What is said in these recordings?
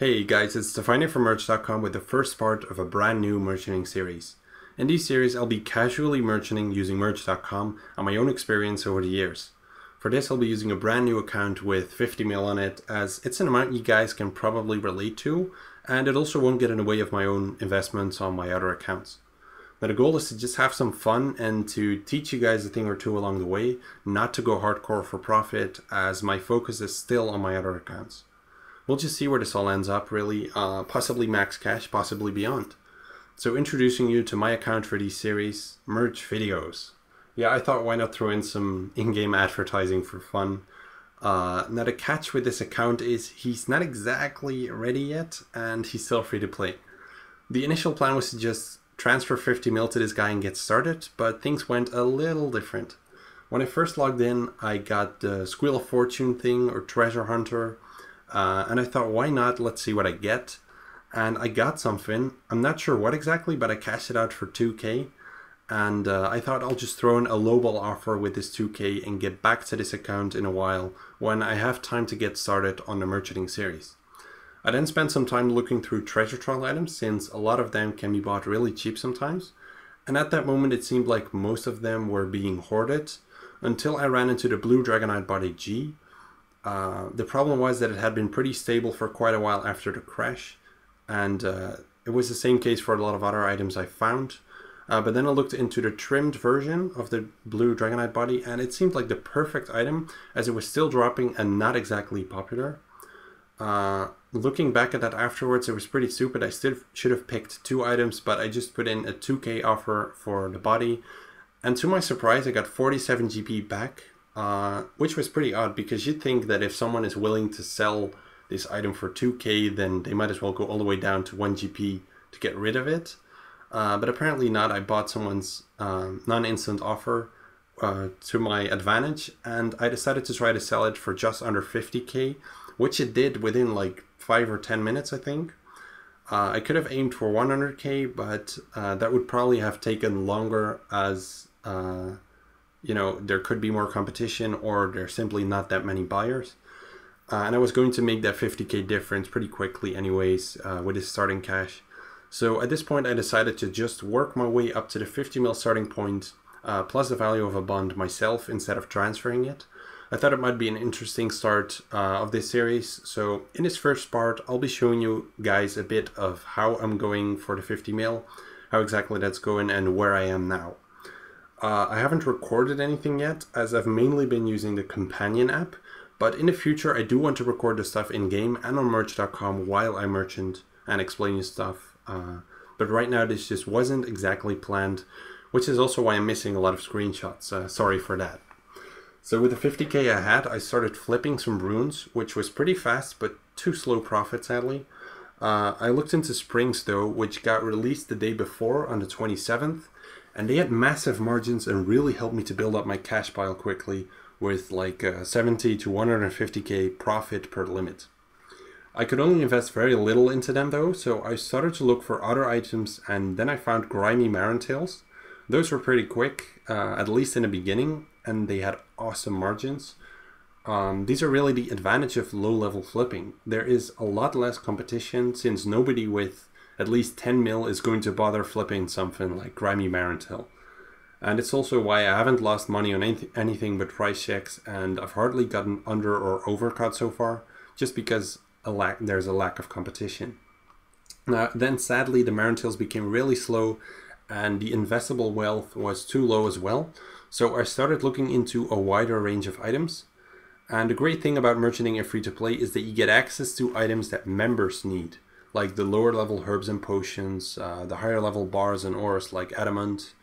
Hey guys, it's Stefania from Merch.com with the first part of a brand new merchanting series. In this series, I'll be casually merchanting using Merch.com and my own experience over the years. For this, I'll be using a brand new account with 50 mil on it, as it's an amount you guys can probably relate to, and it also won't get in the way of my own investments on my other accounts. Now the goal is to just have some fun and to teach you guys a thing or two along the way, not to go hardcore for profit, as my focus is still on my other accounts. We'll just see where this all ends up really, possibly max cash, possibly beyond. So introducing you to my account for these series, Merch Videos. Yeah, I thought why not throw in some in-game advertising for fun. Now the catch with this account is he's not exactly ready yet and he's still free to play. The initial plan was to just transfer 50 mil to this guy and get started, but things went a little different. When I first logged in, I got the Squeal of Fortune thing or Treasure Hunter. And I thought, why not? Let's see what I get. And I got something. I'm not sure what exactly, but I cashed it out for 2k. And I thought I'll just throw in a lowball offer with this 2k and get back to this account in a while when I have time to get started on the merchanting series. I then spent some time looking through treasure trove items, since a lot of them can be bought really cheap sometimes. And at that moment it seemed like most of them were being hoarded, until I ran into the blue Dragonite body G. The problem was that it had been pretty stable for quite a while after the crash, and it was the same case for a lot of other items I found. But then I looked into the trimmed version of the blue Dragonite body, and it seemed like the perfect item, as it was still dropping and not exactly popular. Looking back at that afterwards, it was pretty stupid. I still should have picked two items, but I just put in a 2k offer for the body, and to my surprise I got 47 GP back. Which was pretty odd, because you'd think that if someone is willing to sell this item for 2k, then they might as well go all the way down to 1 GP to get rid of it. But apparently not. I bought someone's non-instant offer to my advantage, and I decided to try to sell it for just under 50k, which it did within like 5 or 10 minutes, I think. I could have aimed for 100k, but that would probably have taken longer, as you know, there could be more competition, or there's simply not that many buyers. And I was going to make that 50k difference pretty quickly anyways with his starting cash. So at this point I decided to just work my way up to the 50 mil starting point, plus the value of a bond myself instead of transferring it. I thought it might be an interesting start of this series. So in this first part I'll be showing you guys a bit of how I'm going for the 50 mil, how exactly that's going, and where I am now. I haven't recorded anything yet, as I've mainly been using the companion app, but in the future I do want to record the stuff in-game and on merch.com while I merchant and explain you stuff. But right now this just wasn't exactly planned, which is also why I'm missing a lot of screenshots. Sorry for that. So with the 50k I had, I started flipping some runes, which was pretty fast but too slow profit sadly. I looked into Springs though, which got released the day before on the 27th. And they had massive margins and really helped me to build up my cash pile quickly, with like 70 to 150k profit per limit. I could only invest very little into them though, so I started to look for other items, and then I found grimy Marentails. Those were pretty quick, at least in the beginning, and they had awesome margins. These are really the advantage of low level flipping. There is a lot less competition, since nobody with at least 10 mil is going to bother flipping something like grimy Marentail. And it's also why I haven't lost money on anything but price checks, and I've hardly gotten under or overcut so far, just because there's a lack of competition. Then sadly the Marentails became really slow, and the investable wealth was too low as well, so I started looking into a wider range of items. And the great thing about merchanting in free-to-play is that you get access to items that members need, like the lower level herbs and potions, the higher level bars and ores like adamant,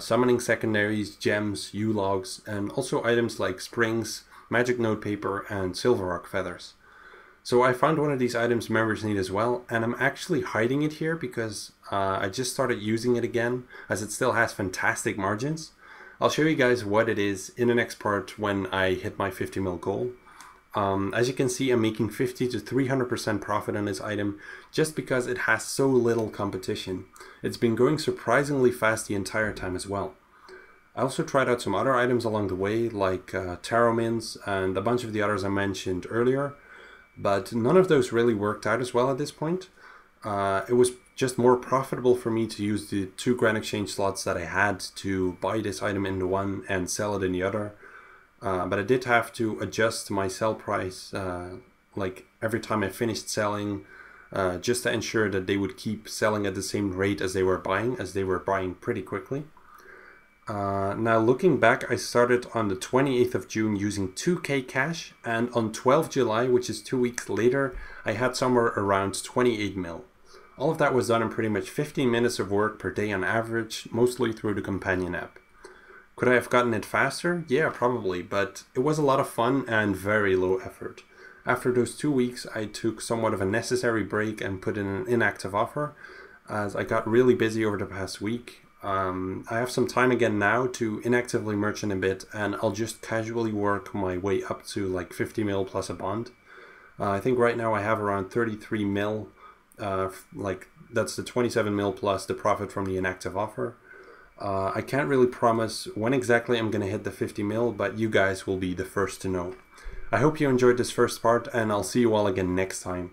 summoning secondaries, gems, U-logs, and also items like springs, magic notepaper, and silver rock feathers. So I found one of these items members need as well, and I'm actually hiding it here because I just started using it again, as it still has fantastic margins. I'll show you guys what it is in the next part when I hit my 50 mil goal. As you can see, I'm making 50 to 300% profit on this item just because it has so little competition. It's been going surprisingly fast the entire time as well. I also tried out some other items along the way, like tarot mins and a bunch of the others I mentioned earlier. but none of those really worked out as well at this point. It was just more profitable for me to use the 2 Grand Exchange slots that I had to buy this item in the one and sell it in the other. But I did have to adjust my sell price like every time I finished selling, just to ensure that they would keep selling at the same rate as they were buying pretty quickly. Now looking back, I started on the 28th of June using 2k cash, and on 12th July, which is 2 weeks later, I had somewhere around 28 mil. All of that was done in pretty much 15 minutes of work per day on average, mostly through the companion app. Could I have gotten it faster? Yeah, probably, but it was a lot of fun and very low effort. After those 2 weeks, I took somewhat of a necessary break and put in an inactive offer, as I got really busy over the past week. I have some time again now to inactively merchant a bit, and I'll just casually work my way up to like 50 mil plus a bond. I think right now I have around 33 mil, like that's the 27 mil plus the profit from the inactive offer. I can't really promise when exactly I'm going to hit the 50 mil, but you guys will be the first to know. I hope you enjoyed this first part, and I'll see you all again next time.